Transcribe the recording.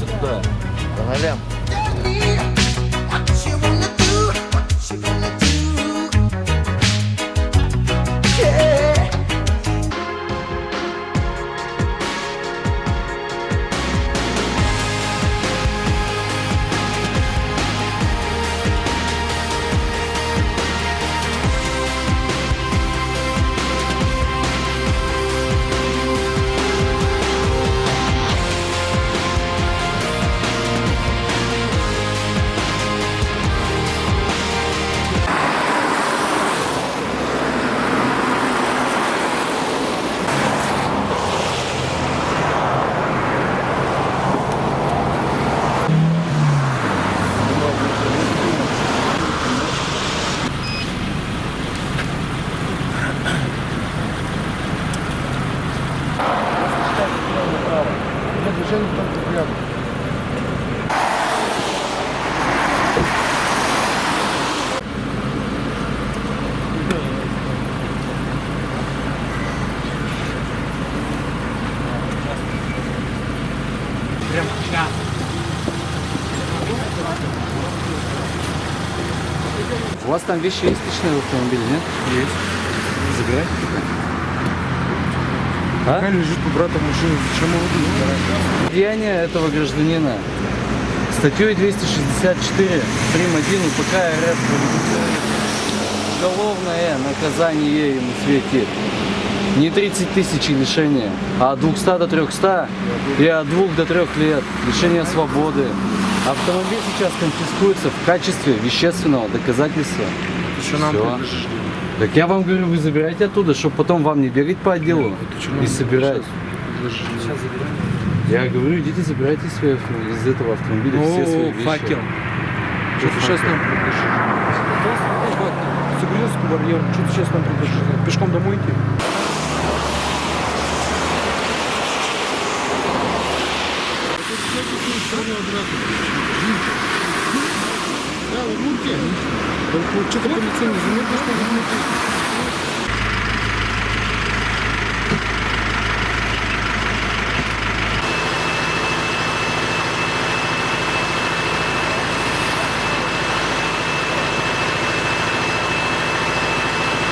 двигаемся туда. По нолям. Движение только рядом. Прям сейчас. У вас там вещи есть личные в автомобиле, нет? Есть. Забирайте. Пока лежит у брата машина, зачем его забирать? Деяние этого гражданина статьей 264 прим. 1 УПК РФ уголовное наказание ему светит. Не 30 тысяч лишения, а от 200 до 300 и от 2 до 3 лет лишения свободы. Автомобиль сейчас конфискуется в качестве вещественного доказательства. Еще нам Всё. предложишь. Так я вам говорю, вы забирайте оттуда, чтобы потом вам не бегать по отделу и собирать. Сейчас забираем. Я говорю, идите забирайте свои из этого автомобиля все свои вещи. Факел. Что ты сейчас нам предложишь? Согласен, барьер. Что ты сейчас нам предложишь? Пешком домой идти? Да, в руки. Только что-то полицейный заметил, что